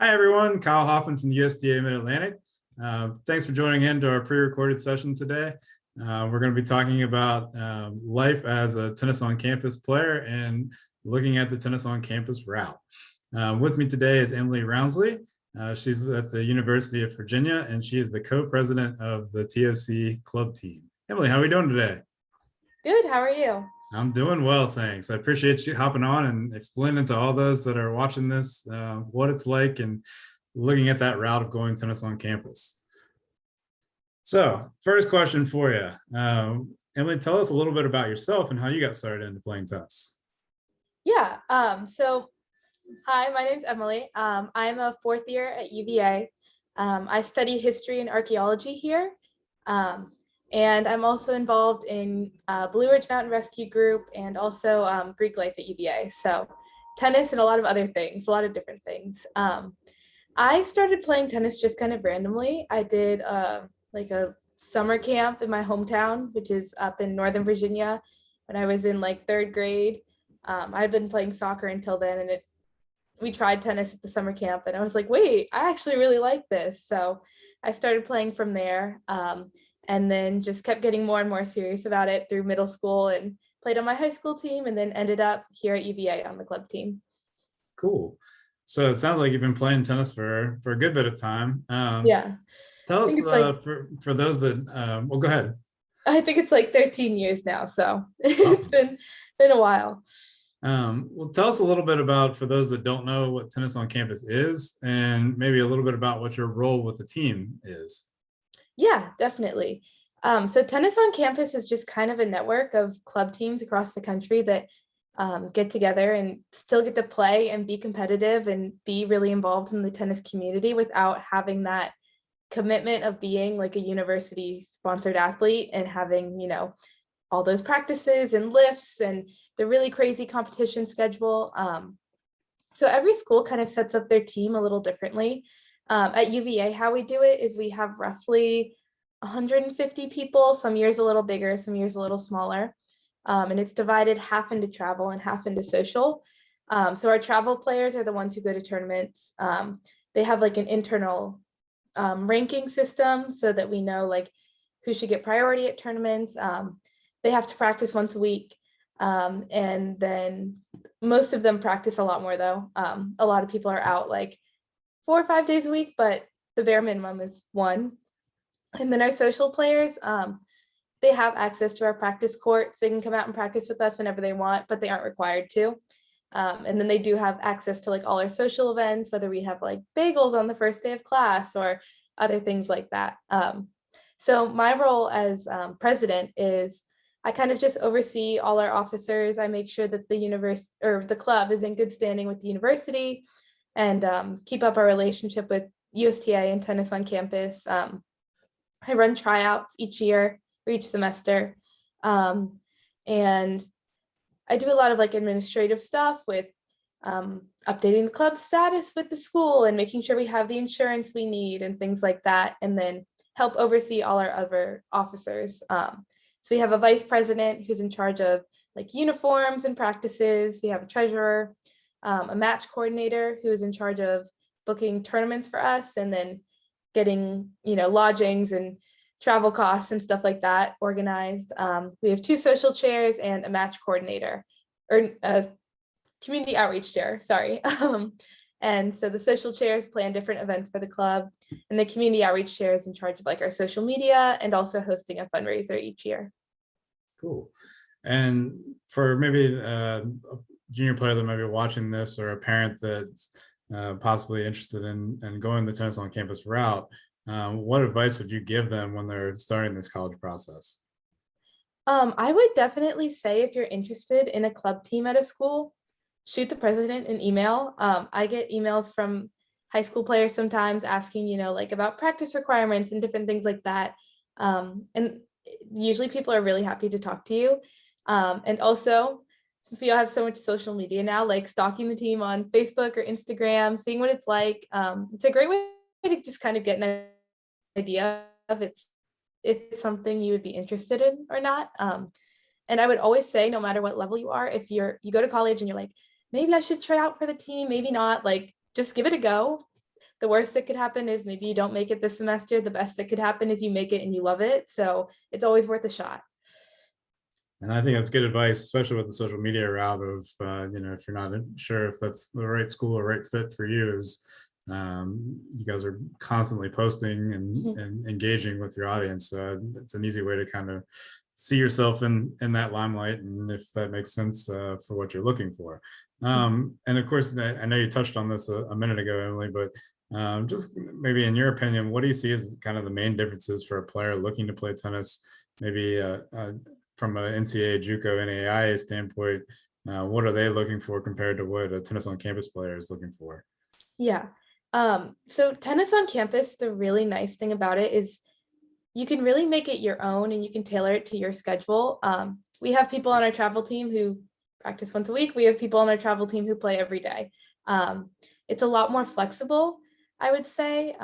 Hi, everyone. Kyle Hoffman from the USDA Mid-Atlantic. Thanks for joining in to our pre-recorded session today. We're going to be talking about life as a tennis on campus player and looking at the tennis on campus route. With me today is Emily Rousney. She's at the University of Virginia, and she is the co-president of the TOC Club team. Emily, how are we doing today? Good. How are you? I'm doing well, thanks. I appreciate you hopping on and explaining to all those that are watching this what it's like and looking at that route of going tennis on campus. So, first question for you. Emily, tell us a little bit about yourself and how you got started into playing tennis. Yeah. Hi, my name's Emily. I'm a fourth year at UVA. I study history and archaeology here. And I'm also involved in Blue Ridge Mountain Rescue Group and also Greek life at UVA. So tennis and a lot of other things, a lot of different things. I started playing tennis just kind of randomly. I did like a summer camp in my hometown, which is up in Northern Virginia, when I was in like third grade. I'd been playing soccer until then, and we tried tennis at the summer camp, and I was like, wait, I actually really like this. So I started playing from there. And then just kept getting more and more serious about it through middle school and played on my high school team, and then ended up here at UVA on the club team. Cool. So it sounds like you've been playing tennis for a good bit of time. Yeah. Tell us Like, for those that, well, go ahead. I think it's like 13 years now. So it's Awesome. been a while. Well, tell us a little bit about, for those that don't know what tennis on campus is, and maybe a little bit about what your role with the team is. Yeah, definitely. So tennis on campus is just kind of a network of club teams across the country that get together and still get to play and be competitive and be really involved in the tennis community without having that commitment of being like a university sponsored athlete and having, all those practices and lifts and the really crazy competition schedule. So every school kind of sets up their team a little differently. At UVA, how we do it is we have roughly 150 people, some years a little bigger, some years a little smaller. And it's divided half into travel and half into social. So our travel players are the ones who go to tournaments. They have like an internal ranking system so that we know like who should get priority at tournaments. They have to practice once a week. And then most of them practice a lot more though. A lot of people are out like 4 or 5 days a week, but the bare minimum is 1. And then our social players, they have access to our practice courts. They can come out and practice with us whenever they want, but they aren't required to. And then they do have access to like all our social events, whether we have like bagels on the first day of class or other things like that. So my role as president is I kind of just oversee all our officers. I make sure that the club is in good standing with the university, and keep up our relationship with USTA and tennis on campus. I run tryouts each year or each semester. And I do a lot of like administrative stuff with updating the club status with the school and making sure we have the insurance we need and things like that. And then help oversee all our other officers. So we have a vice president who's in charge of like uniforms and practices. We have a treasurer, a match coordinator who is in charge of booking tournaments for us and then getting, lodgings and travel costs and stuff like that organized. We have 2 social chairs and a match coordinator, or a community outreach chair, sorry. And so the social chairs plan different events for the club, and the community outreach chair is in charge of like our social media and also hosting a fundraiser each year. Cool. And for maybe a junior player that might be watching this, or a parent that's possibly interested in going the tennis on campus route, what advice would you give them when they're starting this college process? I would definitely say if you're interested in a club team at a school, shoot the president an email. I get emails from high school players sometimes asking, like about practice requirements and different things like that. And usually people are really happy to talk to you. And also, since we all have so much social media now, like stalking the team on Facebook or Instagram, seeing what it's like. It's a great way to just kind of get an idea of if it's something you would be interested in or not. And I would always say, no matter what level you are, if you go to college and you're like, maybe I should try out for the team, maybe not, like just give it a go. the worst that could happen is maybe you don't make it this semester. The best that could happen is you make it and you love it. So it's always worth a shot. And I think that's good advice, especially with the social media route of, if you're not sure if that's the right school or right fit for you, is you guys are constantly posting and engaging with your audience. So it's an easy way to kind of see yourself in that limelight, and if that makes sense for what you're looking for. And of course, I know you touched on this a minute ago, Emily, but just maybe in your opinion, what do you see as kind of the main differences for a player looking to play tennis, maybe from an NCAA, JUCO, NAIA standpoint? What are they looking for compared to what a tennis on campus player is looking for? Yeah. So tennis on campus, the really nice thing about it is you can really make it your own and you can tailor it to your schedule. We have people on our travel team who practice once a week. We have people on our travel team who play every day. It's a lot more flexible, I would say.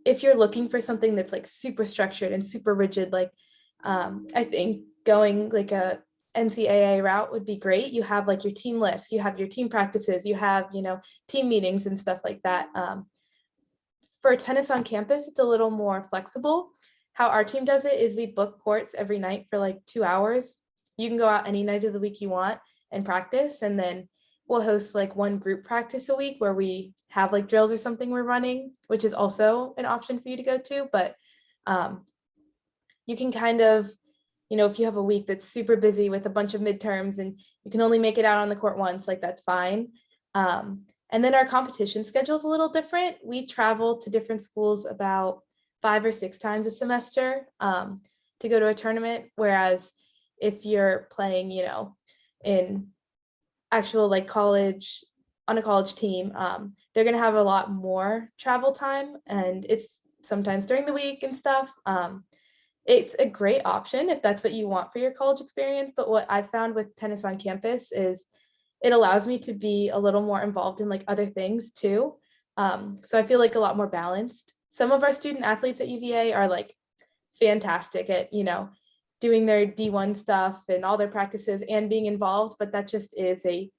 If you're looking for something that's like super structured and super rigid, like I think going like a NCAA route would be great. You have like your team lifts, you have your team practices, you have, team meetings and stuff like that. For tennis on campus, it's a little more flexible. How our team does it is we book courts every night for like 2 hours. You can go out any night of the week you want and practice. And then we'll host like one group practice a week where we have like drills or something we're running, which is also an option for you to go to. But you can kind of, if you have a week that's super busy with a bunch of midterms and you can only make it out on the court once, like that's fine. And then our competition schedule is a little different. We travel to different schools about 5 or 6 times a semester to go to a tournament. Whereas if you're playing, in actual like college, on a college team, they're going to have a lot more travel time, and it's sometimes during the week and stuff. It's a great option if that's what you want for your college experience. But what I found with tennis on campus is it allows me to be a little more involved in like other things too. So I feel like a lot more balanced. Some of our student athletes at UVA are like fantastic at, doing their D1 stuff and all their practices and being involved, but that just is a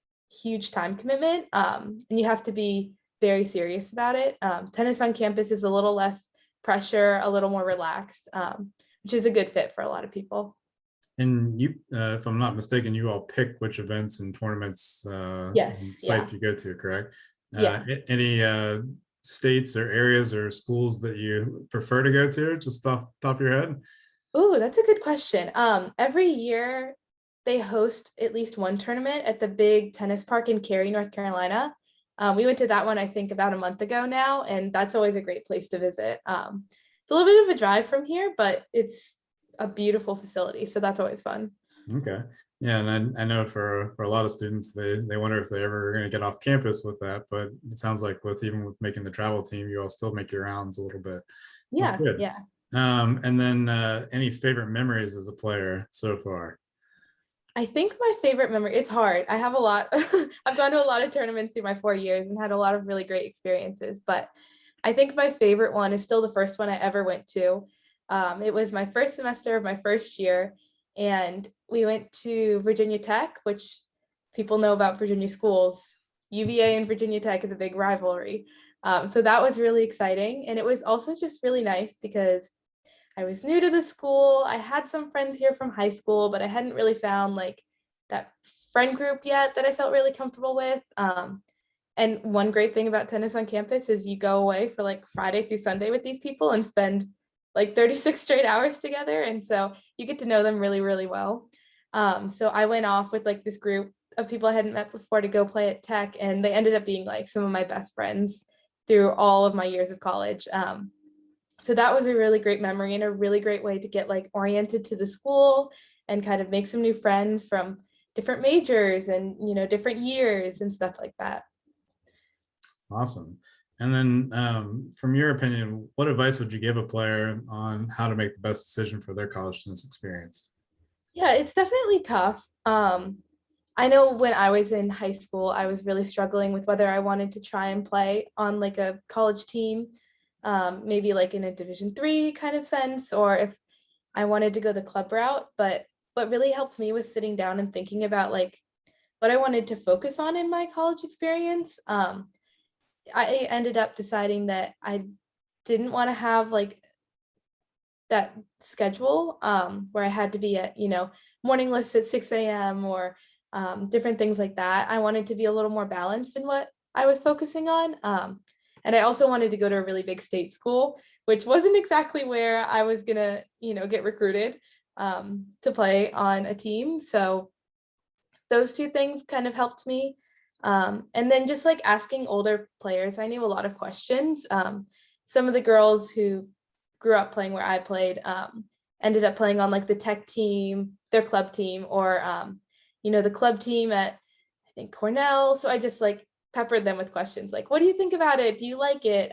huge time commitment. And you have to be very serious about it. Tennis on campus is a little less pressure, a little more relaxed, which is a good fit for a lot of people. And you, if I'm not mistaken, you all pick which events and tournaments Yes, and yeah. sites you go to, correct? Yeah. Any states or areas or schools that you prefer to go to, just off the top of your head? Ooh, that's a good question. Every year they host at least one tournament at the big tennis park in Cary, North Carolina. We went to that one, I think, about a month ago now, and that's always a great place to visit. It's a little bit of a drive from here, but it's a beautiful facility, so that's always fun. Okay. Yeah, and I know for a lot of students, they wonder if they ever are going to get off campus with that, but it sounds like even with making the travel team, you all still make your rounds a little bit. That's Yeah, good. yeah. And then any favorite memories as a player so far? I think my favorite memory, it's hard. I have a lot. I've gone to a lot of tournaments through my 4 years and had a lot of really great experiences, but I think my favorite one is still the first one I ever went to. It was my first semester of my first year, and we went to Virginia Tech, which people know about Virginia schools. UVA and Virginia Tech is a big rivalry. So that was really exciting. And it was also just really nice because I was new to the school. I had some friends here from high school, but I hadn't really found like that friend group yet that I felt really comfortable with. And one great thing about tennis on campus is you go away for like Friday through Sunday with these people and spend like 36 straight hours together. And so you get to know them really, really well. So I went off with like this group of people I hadn't met before to go play at Tech, and they ended up being like some of my best friends through all of my years of college. So that was a really great memory and a really great way to get like oriented to the school and kind of make some new friends from different majors and, different years and stuff like that. Awesome. And then from your opinion, what advice would you give a player on how to make the best decision for their college tennis experience? Yeah, it's definitely tough. I know when I was in high school, I was really struggling with whether I wanted to try and play on like a college team, maybe like in a Division III kind of sense, or if I wanted to go the club route. But what really helped me was sitting down and thinking about like what I wanted to focus on in my college experience. I ended up deciding that I didn't want to have like that schedule where I had to be at, morning list at 6 a.m. or different things like that. I wanted to be a little more balanced in what I was focusing on. And I also wanted to go to a really big state school, which wasn't exactly where I was gonna, get recruited to play on a team. So those two things kind of helped me. And then just like asking older players, I knew a lot of questions. Some of the girls who grew up playing where I played ended up playing on like the tech team, their club team, or the club team at I think Cornell. So I just like peppered them with questions like, what do you think about it? Do you like it?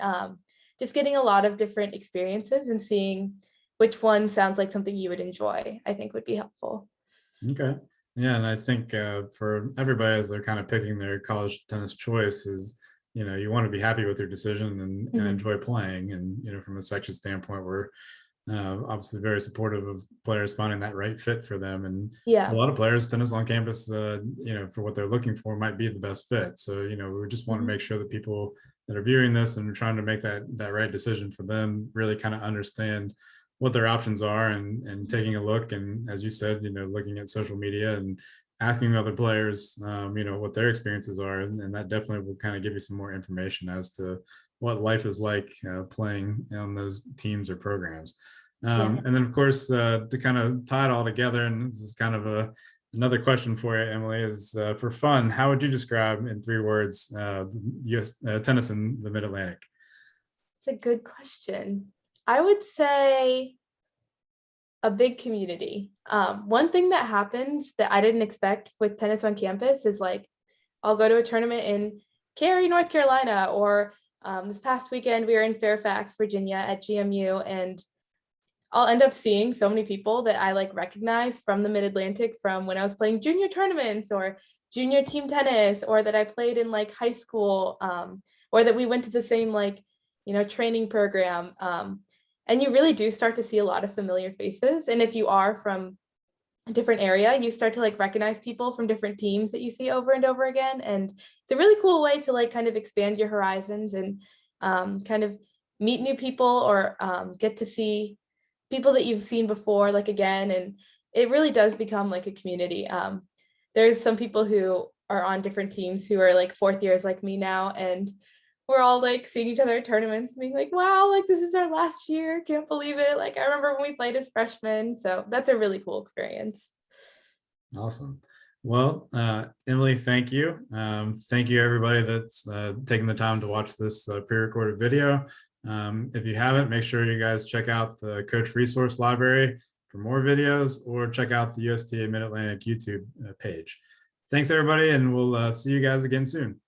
Just getting a lot of different experiences and seeing which one sounds like something you would enjoy, I think would be helpful. Okay. Yeah, and I think for everybody as they're kind of picking their college tennis choice is, you want to be happy with your decision and Mhm. enjoy playing. And, from a section standpoint, we're obviously very supportive of players finding that right fit for them. And a Yeah. lot of players, tennis on campus, for what they're looking for might be the best fit. So, we just want to Mhm. make sure that people that are viewing this and trying to make that right decision for them really kind of understand what their options are and taking a look. And as you said, looking at social media and asking other players, what their experiences are. And that definitely will kind of give you some more information as to what life is like playing on those teams or programs. Yeah. And then, of course, to kind of tie it all together, and this is kind of another question for you, Emily, is for fun, how would you describe in 3 words US tennis in the Mid-Atlantic? It's a good question. I would say a big community. One thing that happens that I didn't expect with tennis on campus is like I'll go to a tournament in Cary, North Carolina, or this past weekend we were in Fairfax, Virginia at GMU, and I'll end up seeing so many people that I like recognize from the Mid-Atlantic from when I was playing junior tournaments or junior team tennis, or that I played in like high school, or that we went to the same like, training program. And you really do start to see a lot of familiar faces. And if you are from a different area, you start to like recognize people from different teams that you see over and over again. And it's a really cool way to like kind of expand your horizons and kind of meet new people or get to see people that you've seen before, like again, and it really does become like a community. There's some people who are on different teams who are like fourth years like me now, and we're all like seeing each other at tournaments, being like, wow, like this is our last year, can't believe it. Like I remember when we played as freshmen, so that's a really cool experience. Awesome. Well, Emily, thank you. Thank you, everybody that's taking the time to watch this pre-recorded video. If you haven't, make sure you guys check out the Coach Resource Library for more videos or check out the USTA Mid-Atlantic YouTube page. Thanks, everybody, and we'll see you guys again soon.